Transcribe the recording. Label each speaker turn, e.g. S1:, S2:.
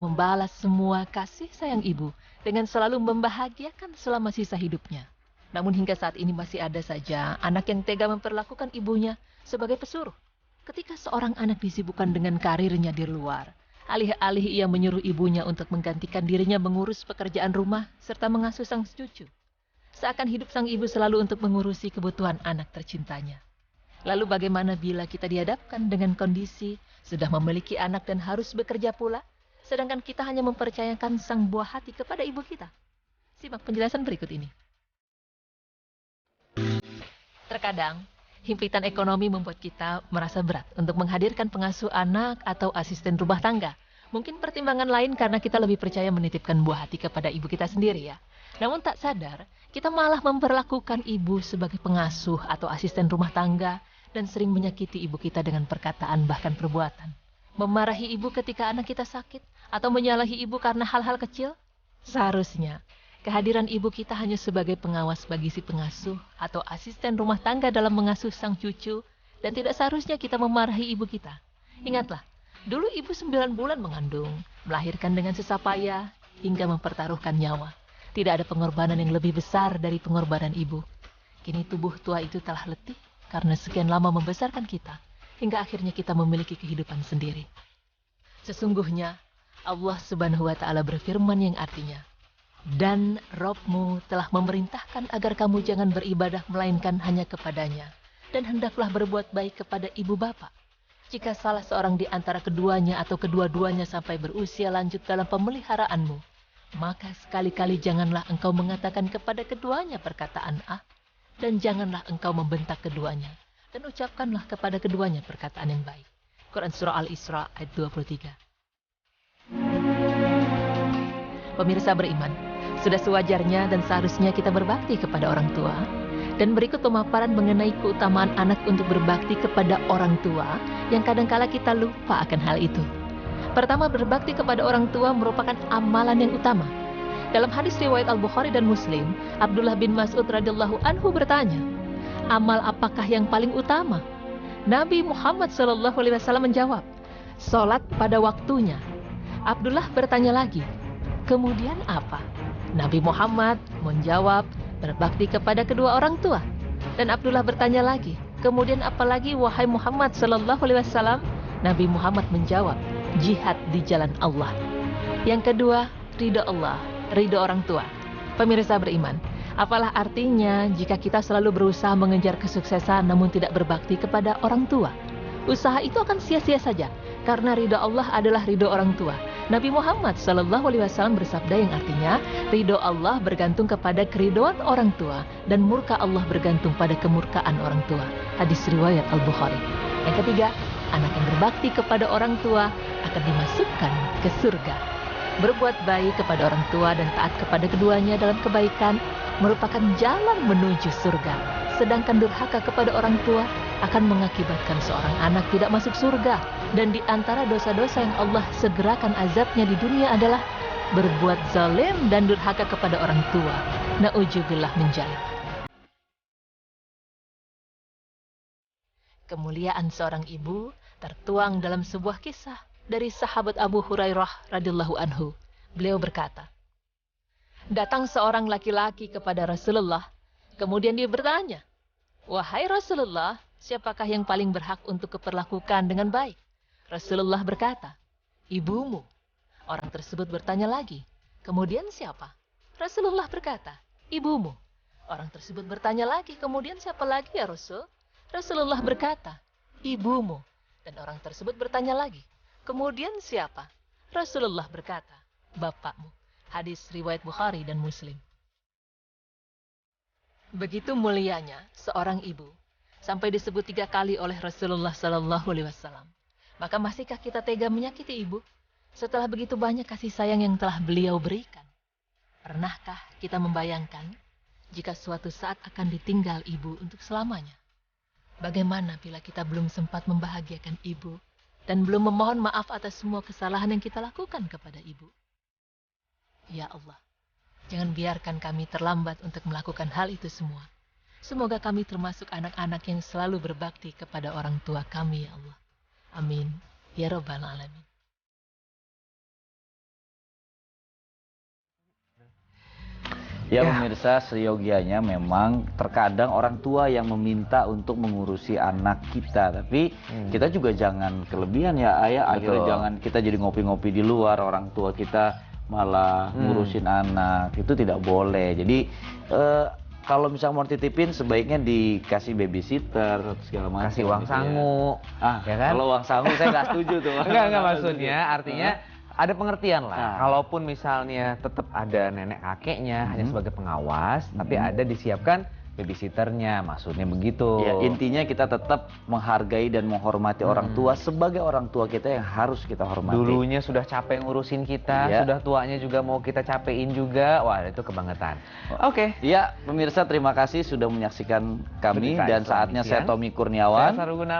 S1: membalas semua kasih sayang ibu dengan selalu membahagiakan selama sisa hidupnya. Namun hingga saat ini masih ada saja anak yang tega memperlakukan ibunya sebagai pesuruh. Ketika seorang anak disibukkan dengan karirnya di luar, alih-alih ia menyuruh ibunya untuk menggantikan dirinya mengurus pekerjaan rumah serta mengasuh sang cucu. Seakan hidup sang ibu selalu untuk mengurusi kebutuhan anak tercintanya. Lalu bagaimana bila kita dihadapkan dengan kondisi sudah memiliki anak dan harus bekerja pula, sedangkan kita hanya mempercayakan sang buah hati kepada ibu kita? Simak penjelasan berikut ini. Terkadang, himpitan ekonomi membuat kita merasa berat untuk menghadirkan pengasuh anak atau asisten rumah tangga. Mungkin pertimbangan lain karena kita lebih percaya menitipkan buah hati kepada ibu kita sendiri ya. Namun tak sadar, kita malah memperlakukan ibu sebagai pengasuh atau asisten rumah tangga dan sering menyakiti ibu kita dengan perkataan bahkan perbuatan. Memarahi ibu ketika anak kita sakit atau menyalahi ibu karena hal-hal kecil? Seharusnya, kehadiran ibu kita hanya sebagai pengawas bagi si pengasuh atau asisten rumah tangga dalam mengasuh sang cucu dan tidak seharusnya kita memarahi ibu kita. Ingatlah, dulu ibu 9 bulan mengandung, melahirkan dengan susah payah hingga mempertaruhkan nyawa. Tidak ada pengorbanan yang lebih besar dari pengorbanan ibu. Kini tubuh tua itu telah letih karena sekian lama membesarkan kita, hingga akhirnya kita memiliki kehidupan sendiri. Sesungguhnya, Allah Subhanahu wa Ta'ala berfirman yang artinya, dan Robmu telah memerintahkan agar kamu jangan beribadah melainkan hanya kepadanya, dan hendaklah berbuat baik kepada ibu bapa. Jika salah seorang di antara keduanya atau kedua-duanya sampai berusia lanjut dalam pemeliharaanmu, maka sekali-kali janganlah engkau mengatakan kepada keduanya perkataan dan janganlah engkau membentak keduanya, dan ucapkanlah kepada keduanya perkataan yang baik. Quran Surah Al-Isra ayat 23. Pemirsa beriman, sudah sewajarnya dan seharusnya kita berbakti kepada orang tua. Dan berikut pemaparan mengenai keutamaan anak untuk berbakti kepada orang tua yang kadangkala kita lupa akan hal itu. Pertama, berbakti kepada orang tua merupakan amalan yang utama. Dalam hadis riwayat Al-Bukhari dan Muslim, Abdullah bin Mas'ud radhiyallahu anhu bertanya, amal apakah yang paling utama? Nabi Muhammad SAW menjawab, sholat pada waktunya. Abdullah bertanya lagi, kemudian apa? Nabi Muhammad menjawab, berbakti kepada kedua orang tua. Dan Abdullah bertanya lagi, kemudian apa lagi wahai Muhammad SAW? Nabi Muhammad menjawab, jihad di jalan Allah. Yang kedua, ridha Allah, ridha orang tua. Pemirsa beriman, apalah artinya jika kita selalu berusaha mengejar kesuksesan namun tidak berbakti kepada orang tua? Usaha itu akan sia-sia saja, karena ridha Allah adalah ridha orang tua. Nabi Muhammad SAW bersabda yang artinya, ridha Allah bergantung kepada keridhaan orang tua, dan murka Allah bergantung pada kemurkaan orang tua. Hadis riwayat Al-Bukhari. Yang ketiga, anak yang berbakti kepada orang tua akan dimasukkan ke surga. Berbuat baik kepada orang tua dan taat kepada keduanya dalam kebaikan merupakan jalan menuju surga. Sedangkan durhaka kepada orang tua akan mengakibatkan seorang anak tidak masuk surga. Dan di antara dosa-dosa yang Allah segerakan azabnya di dunia adalah berbuat zalim dan durhaka kepada orang tua. Na'udzubillah min dzalik. Kemuliaan seorang ibu tertuang dalam sebuah kisah dari sahabat Abu Hurairah radhiyallahu anhu. Beliau berkata, datang seorang laki-laki kepada Rasulullah, kemudian dia bertanya, wahai Rasulullah, siapakah yang paling berhak untuk kuperlakukan dengan baik? Rasulullah berkata, ibumu. Orang tersebut bertanya lagi, kemudian siapa? Rasulullah berkata, ibumu. Orang tersebut bertanya lagi, kemudian siapa lagi ya Rasul? Rasulullah berkata, ibumu. Dan orang tersebut bertanya lagi, kemudian siapa? Rasulullah berkata, bapakmu. Hadis riwayat Bukhari dan Muslim. Begitu mulianya seorang ibu, sampai disebut 3 kali oleh Rasulullah SAW. Maka masihkah kita tega menyakiti ibu? Setelah begitu banyak kasih sayang yang telah beliau berikan. Pernahkah kita membayangkan jika suatu saat akan ditinggal ibu untuk selamanya? Bagaimana bila kita belum sempat membahagiakan ibu dan belum memohon maaf atas semua kesalahan yang kita lakukan kepada ibu? Ya Allah, jangan biarkan kami terlambat untuk melakukan hal itu semua. Semoga kami termasuk anak-anak yang selalu berbakti kepada orang tua kami, ya Allah. Amin. Ya Rabbal Alamin.
S2: Ya pemirsa, seyogianya memang terkadang orang tua yang meminta untuk mengurusi anak kita, tapi kita juga jangan kelebihan ya ayah. Akhirnya jangan kita jadi ngopi-ngopi di luar, orang tua kita malah ngurusin anak, itu tidak boleh. Jadi kalau misalnya mau titipin sebaiknya dikasih babysitter segala macam.
S3: Kasih uang sangu, ya kan?
S2: Kalau uang sangu saya nggak setuju tuh.
S3: Enggak maksudnya, artinya ada pengertian lah. Kalaupun misalnya tetap ada nenek kakeknya hanya sebagai pengawas, tapi ada disiapkan babysitternya, maksudnya begitu.
S2: Ya, intinya kita tetap menghargai dan menghormati orang tua sebagai orang tua kita yang harus kita hormati.
S3: Dulunya sudah capek ngurusin kita, sudah tuanya juga mau kita capein juga, wah itu kebangetan. Oke.
S2: Ya, pemirsa terima kasih sudah menyaksikan kami dan saatnya saya Tommy Kurniawan.